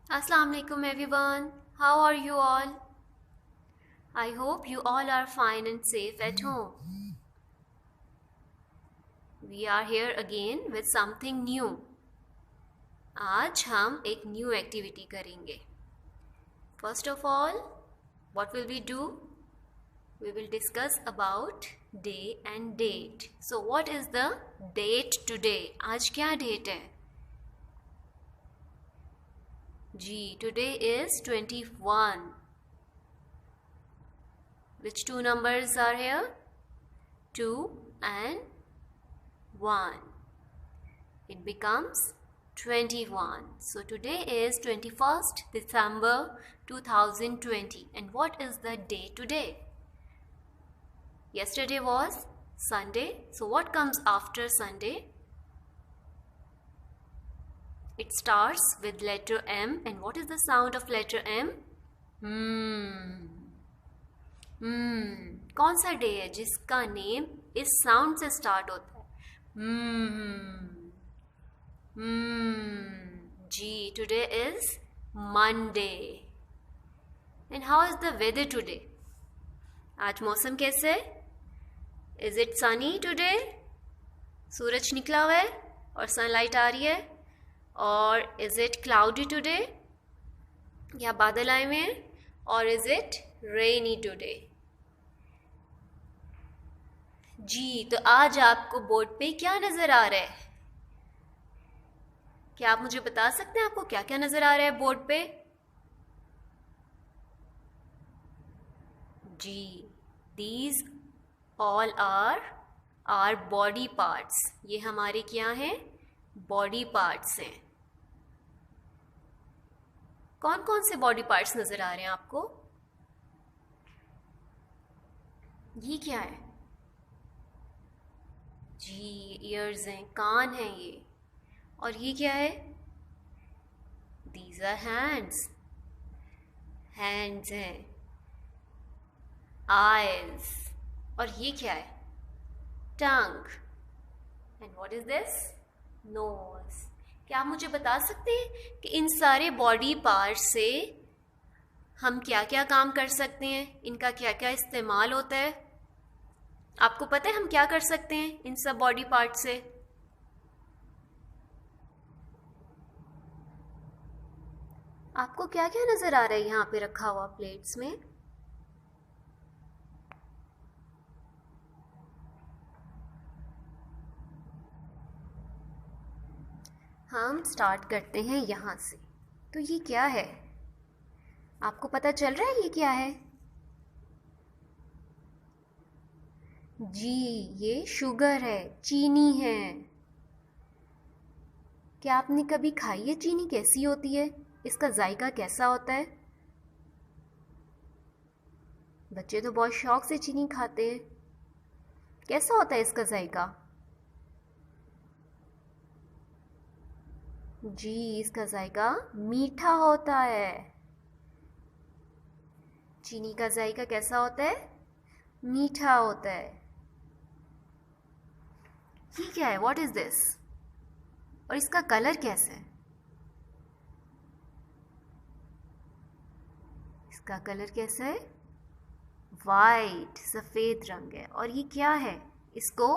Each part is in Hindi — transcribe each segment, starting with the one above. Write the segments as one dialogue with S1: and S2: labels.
S1: Assalamu alaikum everyone. How are you all? I hope you all are fine and safe at home. We are here again with something new. आज हम एक न्यू एक्टिविटी करेंगे. First of all, what will we do? We will discuss about day and date. So what is the date today? आज क्या date है? जी, today is 21. Which two numbers are here? 2 and 1. It becomes 21. So today is 21st December 2020. And what is the day today? Yesterday was Sunday. So what comes after Sunday? It starts with letter M. And what is the sound of letter M? कौन सा डे है जिसका नेम इस साउंड से स्टार्ट होता है? जी, today is Monday. And how is the weather today? आज मौसम कैसे है? Is it sunny today? सूरज निकला हुआ है और सनलाइट आ रही है? और इज इट क्लाउडी टुडे, या बादल आए हुए हैं? और इज इट रेनी टुडे? जी, तो आज आपको बोर्ड पे क्या नजर आ रहा है? क्या आप मुझे बता सकते हैं आपको क्या क्या नजर आ रहा है बोर्ड पे? जी, these all are body parts. ये हमारे क्या हैं? बॉडी पार्ट्स हैं. कौन कौन से बॉडी पार्ट्स नजर आ रहे हैं आपको? ये क्या है? जी, ईयर्स हैं, कान हैं ये. और ये क्या है? These are hands. हैंड्स हैं. आईज. और ये क्या है? Tongue. And what is this? Nose. क्या आप मुझे बता सकते हैं कि इन सारे बॉडी पार्ट्स से हम क्या क्या काम कर सकते हैं? इनका क्या क्या इस्तेमाल होता है? आपको पता है हम क्या कर सकते हैं इन सब बॉडी पार्ट से? आपको क्या क्या नजर आ रहा है यहाँ पे रखा हुआ प्लेट्स में? हम स्टार्ट करते हैं यहाँ से. तो ये क्या है? आपको पता चल रहा है ये क्या है? जी, ये शुगर है, चीनी है. क्या आपने कभी खाई है चीनी? कैसी होती है? इसका जायका कैसा होता है? बच्चे तो बहुत शौक से चीनी खाते हैं. कैसा होता है इसका जायका? जी, इसका जायका मीठा होता है. चीनी का जायका कैसा होता है? मीठा होता है. ये क्या है? What is this? और इसका कलर कैसा है? इसका कलर कैसा है? वाइट, सफ़ेद रंग है. और ये क्या है? इसको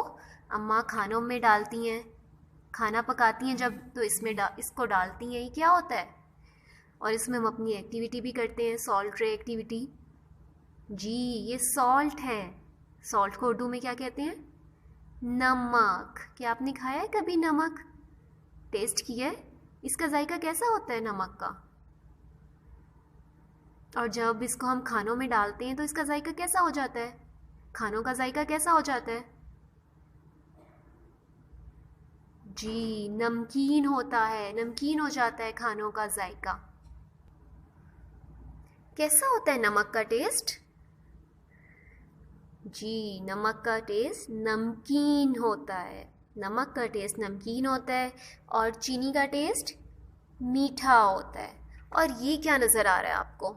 S1: अम्मा खानों में डालती हैं, खाना पकाती हैं जब, तो इसमें इसको डालती हैं. ये क्या होता है? और इसमें हम अपनी एक्टिविटी भी करते हैं, सॉल्ट रे एक्टिविटी. जी, ये सॉल्ट है. सॉल्ट को उर्दू में क्या कहते हैं? नमक. क्या आपने खाया है कभी नमक? टेस्ट किया है? इसका जायका कैसा होता है नमक का? और जब इसको हम खानों में डालते हैं तो इसका जायका कैसा हो जाता है? खानों का जायका कैसा हो जाता है? जी, नमकीन होता है, नमकीन हो जाता है खानों का जायका. कैसा होता है नमक का टेस्ट? जी, नमक का टेस्ट नमकीन होता है. नमक का टेस्ट नमकीन होता है और चीनी का टेस्ट मीठा होता है. और ये क्या नज़र आ रहा है आपको?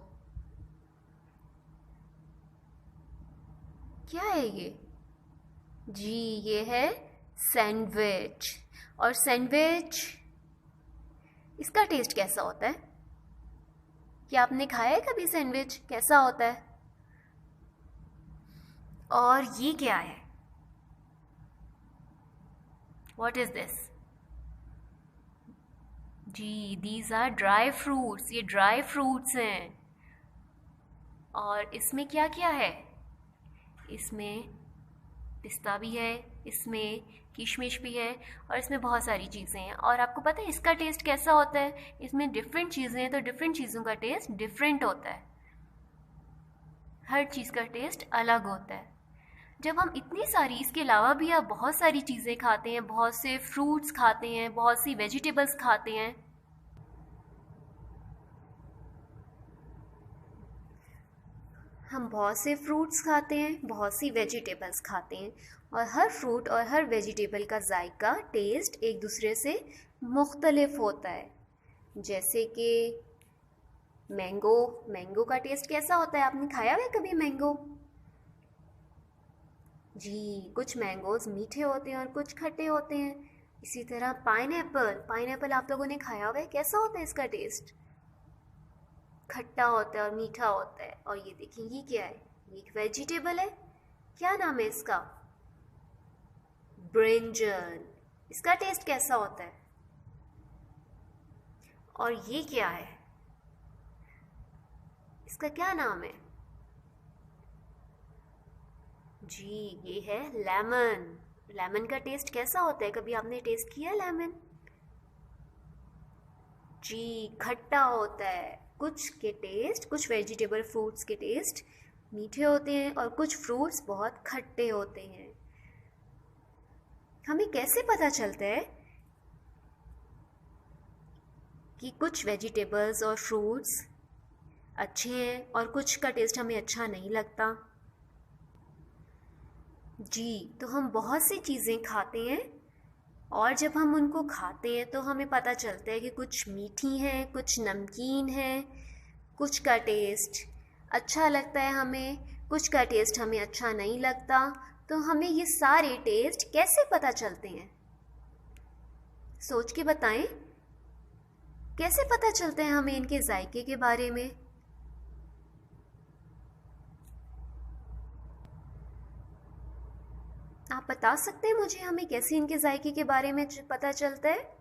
S1: क्या है ये? जी, ये है सैंडविच. और सैंडविच, इसका टेस्ट कैसा होता है? क्या आपने खाया है कभी सैंडविच? कैसा होता है? और ये क्या है? What is this? जी, दीज आर ड्राई फ्रूट्स। ये ड्राई फ्रूट्स हैं। और इसमें क्या क्या है? इसमें पिस्ता भी है, इसमें किशमिश भी है, और इसमें बहुत सारी चीज़ें हैं। और आपको पता है इसका टेस्ट कैसा होता है? इसमें डिफरेंट चीज़ें हैं तो डिफरेंट चीज़ों का टेस्ट डिफरेंट होता है। हर चीज़ का टेस्ट अलग होता है। जब हम इतनी सारी, इसके अलावा भी आप बहुत सारी चीज़ें खाते हैं, बहुत से फ्रूट्स खाते हैं, बहुत सी वेजिटेबल्स खाते हैं। हम बहुत से फ्रूट्स खाते हैं, बहुत सी वेजिटेबल्स खाते हैं, और हर फ्रूट और हर वेजिटेबल का जायका, टेस्ट एक दूसरे से मुख्तलिफ होता है। जैसे कि मैंगो। मैंगो का टेस्ट कैसा होता है? आपने खाया हुआ है कभी मैंगो? जी, कुछ मैंगोज़ मीठे होते हैं और कुछ खट्टे होते हैं। इसी तरह पाइनएप्पल। पाइनएप्पल आप लोगों ने खाया हुआ है? कैसा होता है इसका टेस्ट? खट्टा होता है और मीठा होता है। और ये देखिए, ये क्या है? ये एक वेजिटेबल है। क्या नाम है इसका? ब्रिंजल। इसका टेस्ट कैसा होता है? और ये क्या है? इसका क्या नाम है? जी, ये है लेमन। लेमन का टेस्ट कैसा होता है? कभी आपने टेस्ट किया लेमन? जी, खट्टा होता है। कुछ के टेस्ट, कुछ वेजिटेबल फ्रूट्स के टेस्ट मीठे होते हैं और कुछ फ्रूट्स बहुत खट्टे होते हैं। हमें कैसे पता चलता है कि कुछ वेजिटेबल्स और फ्रूट्स अच्छे हैं और कुछ का टेस्ट हमें अच्छा नहीं लगता? जी, तो हम बहुत सी चीज़ें खाते हैं, और जब हम उनको खाते हैं तो हमें पता चलता है कि कुछ मीठी हैं, कुछ नमकीन हैं, कुछ का टेस्ट अच्छा लगता है हमें, कुछ का टेस्ट हमें अच्छा नहीं लगता। तो हमें ये सारे टेस्ट कैसे पता चलते हैं? सोच के बताएं, कैसे पता चलते हैं हमें इनके जायके के बारे में? आप बता सकते हैं मुझे, हमें कैसे इनके जायके के बारे में पता चलता है?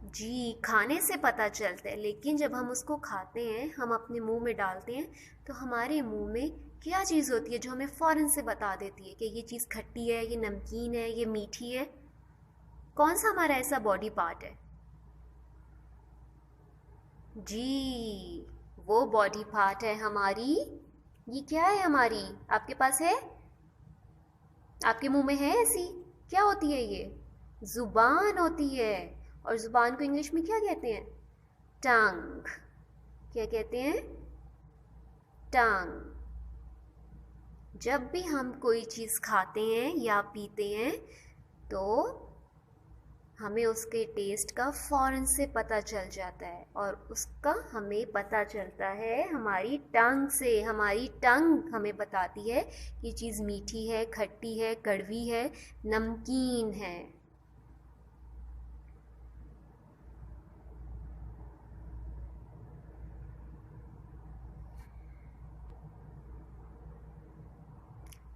S1: जी, खाने से पता चलता है, लेकिन जब हम उसको खाते हैं, हम अपने मुंह में डालते हैं, तो हमारे मुंह में क्या चीज़ होती है जो हमें फ़ौरन से बता देती है कि ये चीज़ खट्टी है, ये नमकीन है, ये मीठी है? कौन सा हमारा ऐसा बॉडी पार्ट है? जी, वो बॉडी पार्ट है हमारी, ये क्या है हमारी? आपके पास है? आपके मुंह में है ऐसी? क्या होती है ये? ज़ुबान होती है। और ज़ुबान को इंग्लिश में क्या कहते हैं? टंग। क्या कहते हैं? टंग। जब भी हम कोई चीज़ खाते हैं या पीते हैं तो हमें उसके टेस्ट का फ़ौरन से पता चल जाता है, और उसका हमें पता चलता है हमारी टंग से। हमारी टंग हमें बताती है कि चीज़ मीठी है, खट्टी है, कड़वी है, नमकीन है।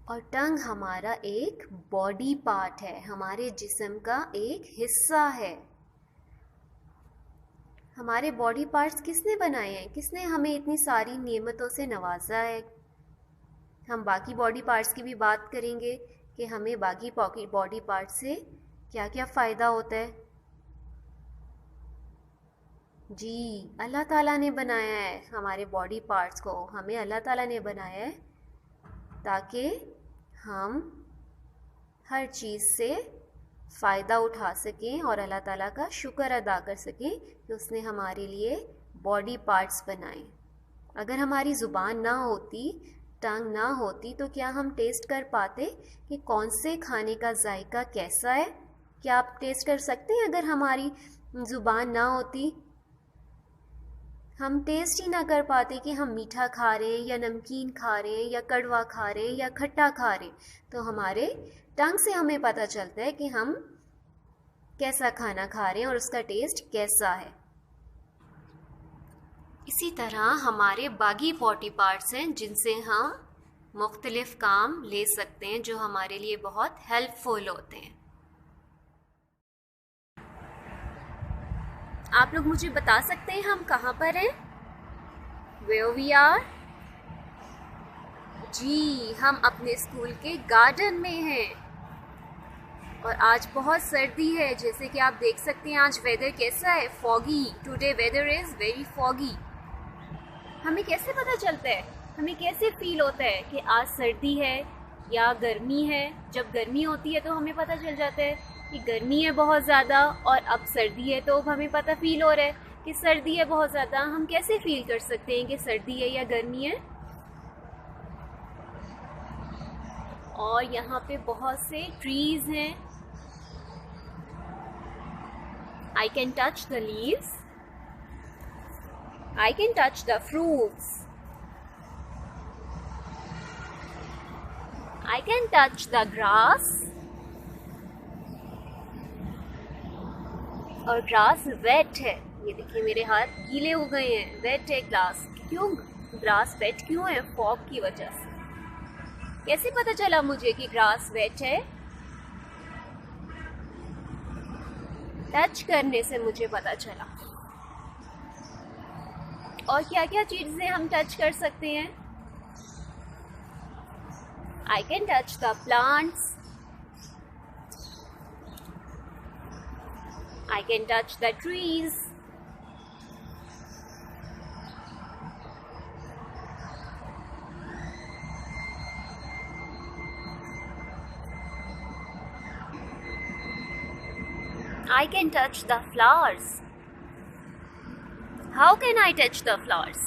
S1: और टंग हमारा एक बॉडी पार्ट है, हमारे जिस्म का एक हिस्सा है। हमारे बॉडी पार्ट्स किसने बनाए हैं? किसने हमें इतनी सारी नेमतों से नवाजा है? हम बाकी बॉडी पार्ट्स की भी बात करेंगे कि हमें बाकी बॉडी पार्ट्स से क्या क्या फ़ायदा होता है। जी, अल्लाह ताला ने बनाया है हमारे बॉडी पार्ट्स को। हमें अल्लाह ताला ने बनाया है ताकि हम हर चीज़ से फ़ायदा उठा सकें और अल्लाह ताला का शुक्र अदा कर सकें कि उसने हमारे लिए बॉडी पार्ट्स बनाए। अगर हमारी ज़ुबान ना होती, टंग ना होती, तो क्या हम टेस्ट कर पाते कि कौन से खाने का जायका कैसा है? क्या आप टेस्ट कर सकते हैं? अगर हमारी ज़ुबान ना होती, हम टेस्ट ही ना कर पाते कि हम मीठा खा रहे हैं या नमकीन खा रहे हैं या कड़वा खा रहे हैं या खट्टा खा रहे हैं। तो हमारे टंग से हमें पता चलता है कि हम कैसा खाना खा रहे हैं और उसका टेस्ट कैसा है। इसी तरह हमारे बाकी बॉडी पार्ट्स हैं जिनसे हम मुख्तलिफ काम ले सकते हैं, जो हमारे लिए बहुत हेल्पफुल होते हैं। आप लोग मुझे बता सकते हैं हम कहाँ पर हैं? Where we are? जी, हम अपने स्कूल के गार्डन में हैं और आज बहुत सर्दी है। जैसे कि आप देख सकते हैं आज वेदर कैसा है, foggy. Today weather is very foggy. हमें कैसे पता चलता है, हमें कैसे फील होता है कि आज सर्दी है या गर्मी है? जब गर्मी होती है तो हमें पता चल जाता है कि गर्मी है बहुत ज़्यादा, और अब सर्दी है तो अब हमें पता फील हो रहा है कि सर्दी है बहुत ज़्यादा। हम कैसे फील कर सकते हैं कि सर्दी है या गर्मी है? और यहाँ पे बहुत से ट्रीज हैं। I can touch the leaves. I can touch the fruits. I can touch the grass. और ग्रास वेट है। ये देखिए मेरे हाथ गीले हो गए हैं, वेट है ग्रास। क्यों ग्रास वेट क्यों है? फॉग की वजह से। कैसे पता चला मुझे कि ग्रास वेट है? टच करने से मुझे पता चला। और क्या क्या चीजें हम टच कर सकते हैं? I can touch the plants. I can touch the trees. I can touch the flowers. How can I touch the flowers?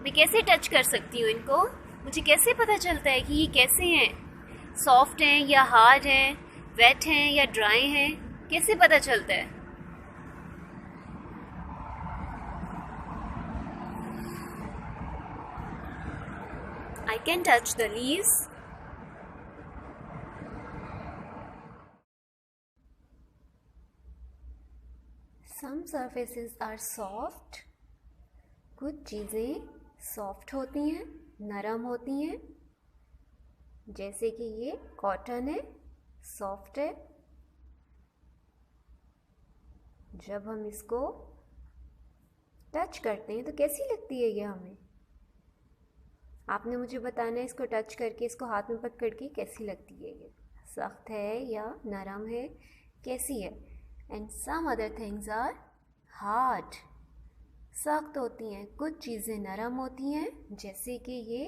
S1: मैं कैसे टच कर सकती हूँ इनको? मुझे कैसे पता चलता है कि ये कैसे हैं? सॉफ्ट हैं या हार्ड हैं? वेट हैं या ड्राई हैं? कैसे पता चलता है? I can touch the leaves. Some surfaces are soft. कुछ चीज़ें सॉफ्ट होती हैं, नरम होती हैं। जैसे कि ये कॉटन है, सॉफ्ट है। जब हम इसको टच करते हैं तो कैसी लगती है ये हमें? आपने मुझे बताना है इसको टच करके, इसको हाथ में पकड़ के कैसी लगती है ये? सख्त है या नरम है, कैसी है? And some other things are hard. सख्त होती हैं, कुछ चीज़ें नरम होती हैं जैसे कि ये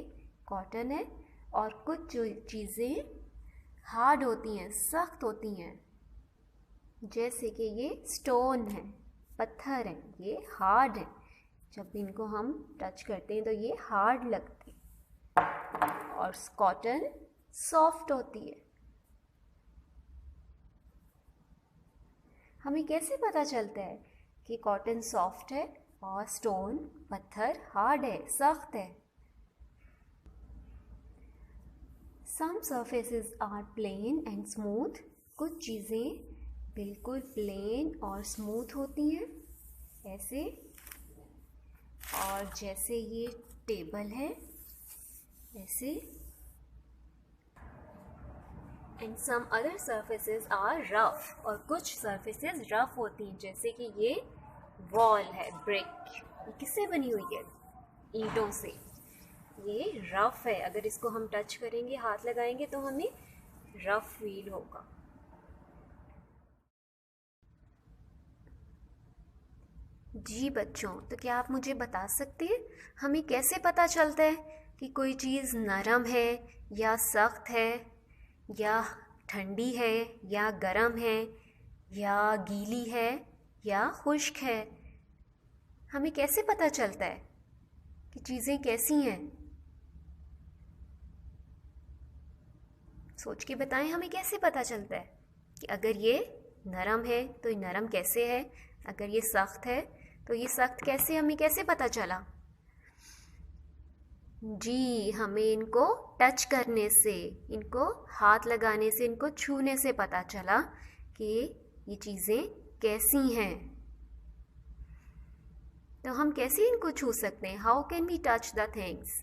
S1: कॉटन है, और कुछ चीज़ें हार्ड होती हैं, सख्त होती हैं जैसे कि ये स्टोन है, पत्थर है, ये हार्ड है। जब इनको हम टच करते हैं तो ये हार्ड लगते हैं, और कॉटन सॉफ्ट होती है। हमें कैसे पता चलता है कि कॉटन सॉफ्ट है और स्टोन, पत्थर हार्ड है, सख्त है? Some surfaces are plane and smooth. कुछ चीज़ें बिल्कुल प्लेन और स्मूथ होती हैं ऐसे, और जैसे ये टेबल है ऐसे। And some other surfaces are rough. और कुछ सर्फेसेस रफ होती हैं जैसे कि ये वॉल है, ब्रिक। ये किससे बनी हुई है? ईंटों से। ये रफ है, अगर इसको हम टच करेंगे, हाथ लगाएंगे तो हमें रफ फील होगा। जी बच्चों, तो क्या आप मुझे बता सकते हैं हमें कैसे पता चलता है कि कोई चीज़ नरम है या सख्त है, या ठंडी है या गर्म है, या गीली है या खुश्क है? हमें कैसे पता चलता है कि चीज़ें कैसी हैं? सोच के बताएं, हमें कैसे पता चलता है कि अगर ये नरम है तो ये नरम कैसे है, अगर ये सख्त है तो ये सख्त कैसे? हमें कैसे पता चला? जी, हमें इनको टच करने से, इनको हाथ लगाने से, इनको छूने से पता चला कि ये चीज़ें कैसी हैं। तो हम कैसे इनको छू सकते हैं? How can we touch the things?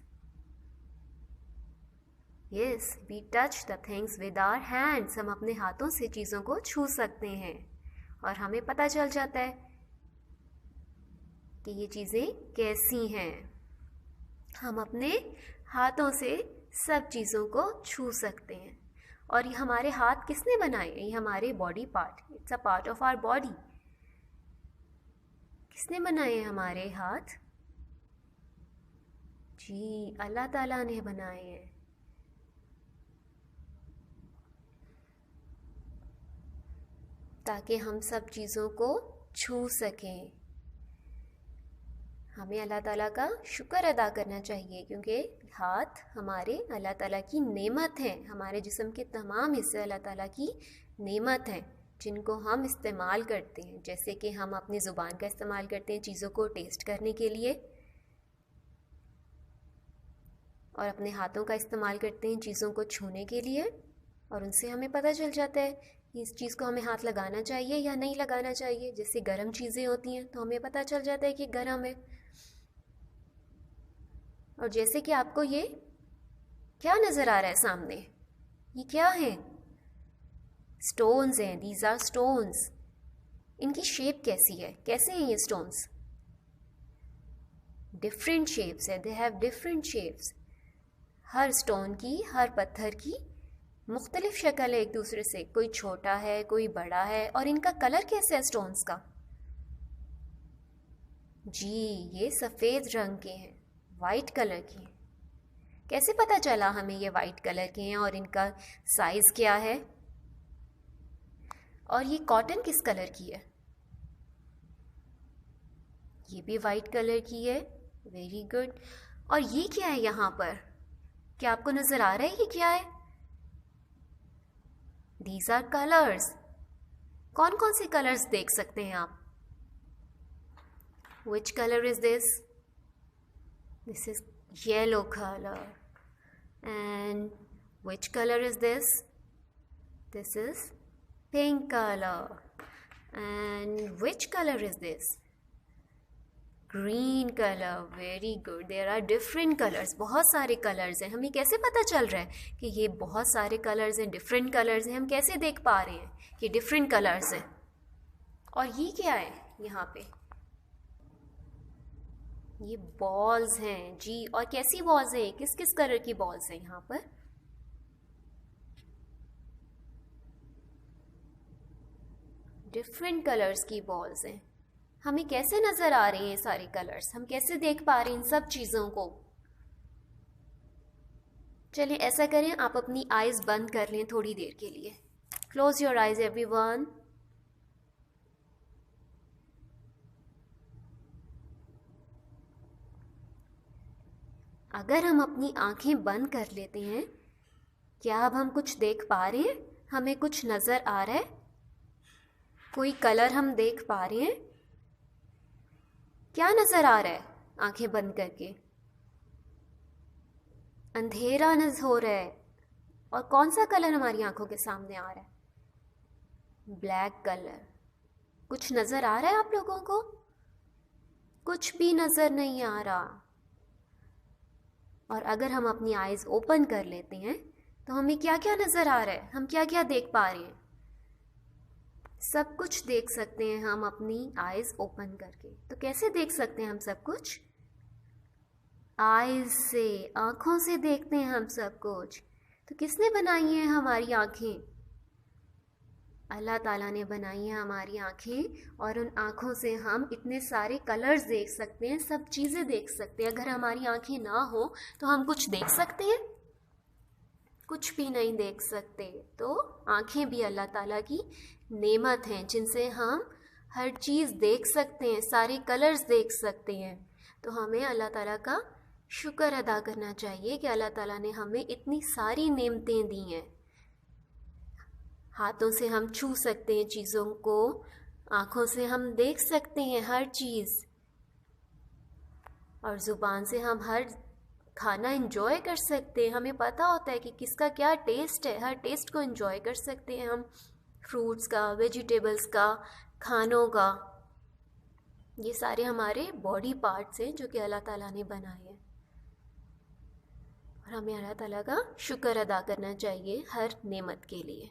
S1: Yes, we touch the things with our hands. हम अपने हाथों से चीज़ों को छू सकते हैं और हमें पता चल जाता है कि ये चीज़ें कैसी हैं। हम अपने हाथों से सब चीज़ों को छू सकते हैं। और ये हमारे हाथ किसने बनाए? ये हमारे body part, it's a part of our body. किसने बनाए हैं हमारे हाथ? जी, अल्लाह ताला ने बनाए हैं। ताकि हम सब चीज़ों को छू सकें। हमें अल्लाह ताला का शुक्र अदा करना चाहिए, क्योंकि हाथ हमारे अल्लाह ताला की नेमत हैं। हमारे जिस्म के तमाम हिस्से अल्लाह ताला की नेमत हैं, जिनको हम इस्तेमाल करते हैं। जैसे कि हम अपनी ज़ुबान का इस्तेमाल करते हैं चीज़ों को टेस्ट करने के लिए, और अपने हाथों का इस्तेमाल करते हैं चीज़ों को छूने के लिए। और उनसे हमें पता चल जाता है कि इस चीज़ को हमें हाथ लगाना चाहिए या नहीं लगाना चाहिए। जैसे गर्म चीज़ें होती हैं तो हमें पता चल जाता है कि गर्म है। और जैसे कि आपको ये क्या नज़र आ रहा है सामने, ये क्या है? स्टोन्स हैं, दीज आर स्टोन्स। इनकी शेप कैसी है? कैसे हैं ये स्टोन्स? डिफरेंट शेप्स है, they have different shapes. Her stone की, हर पत्थर की मुख्तलिफ शक्ल है एक दूसरे से। कोई छोटा है, कोई बड़ा है। और इनका कलर कैसा है स्टोन्स का? जी, ये सफ़ेद रंग के हैं, वाइट कलर के हैं। कैसे पता चला हमें ये वाइट कलर के हैं और इनका साइज़ क्या है? और ये कॉटन किस कलर की है? ये भी वाइट कलर की है। Very good. और ये क्या है यहाँ पर? क्या आपको नज़र आ रहा है ये क्या है? These are colors. कौन कौन से कलर्स देख सकते हैं आप? Which color is this? This is yellow color. And which color is this? This is pink color. And which color is this? Green colour. Very good. There are different colours, बहुत सारे कलर्स हैं। हमें कैसे पता चल रहा है कि ये बहुत सारे कलर्स हैं, डिफरेंट कलर्स हैं? हम कैसे देख पा रहे हैं कि डिफरेंट कलर्स हैं? और ये क्या है यहाँ पे? ये बॉल्स हैं जी। और कैसी बॉल्स हैं? किस किस कलर की बॉल्स हैं यहाँ पर? डिफरेंट कलर्स की बॉल्स हैं। हमें कैसे नज़र आ रहे हैं सारे कलर्स? हम कैसे देख पा रहे हैं इन सब चीज़ों को? चलिए ऐसा करें, आप अपनी आइज़ बंद कर लें थोड़ी देर के लिए। Close your eyes everyone. अगर हम अपनी आंखें बंद कर लेते हैं, क्या अब हम कुछ देख पा रहे हैं? हमें कुछ नज़र आ रहा है? कोई कलर हम देख पा रहे हैं? क्या नज़र आ रहा है आंखें बंद करके? अंधेरा नज़र हो रहा है। और कौन सा कलर हमारी आंखों के सामने आ रहा है? Black colour. कुछ नज़र आ रहा है आप लोगों को? कुछ भी नज़र नहीं आ रहा। और अगर हम अपनी आइज़ ओपन कर लेते हैं तो हमें क्या क्या नज़र आ रहा है? हम क्या क्या देख पा रहे हैं? सब कुछ देख सकते हैं हम अपनी आइज़ ओपन करके। तो कैसे देख सकते हैं हम सब कुछ? आइज़ से, आँखों से देखते हैं हम सब कुछ। तो किसने बनाई हैं हमारी आँखें? अल्लाह ताला ने बनाई हैं हमारी आँखें। और उन आँखों से हम इतने सारे कलर्स देख सकते हैं, सब चीज़ें देख सकते हैं। अगर हमारी आँखें ना हो तो हम कुछ देख सकते हैं? कुछ भी नहीं देख सकते। तो आँखें भी अल्लाह ताला की नेमत हैं, जिनसे हम हर चीज़ देख सकते हैं, सारे कलर्स देख सकते हैं। तो हमें अल्लाह ताला का शुक्र अदा करना चाहिए कि अल्लाह ताला ने हमें इतनी सारी नेमतें दी हैं। हाथों से हम छू सकते हैं चीज़ों को, आँखों से हम देख सकते हैं हर चीज़, और ज़ुबान से हम हर खाना इंजॉय कर सकते हैं। हमें पता होता है कि किसका क्या टेस्ट है, हर टेस्ट को इंजॉय कर सकते हैं हम। फ्रूट्स का, वेजिटेबल्स का, खानों का। ये सारे हमारे बॉडी पार्ट्स हैं जो कि अल्लाह ताला ने बनाए हैं, और हमें अल्लाह ताला का शुक्र अदा करना चाहिए हर नेमत के लिए।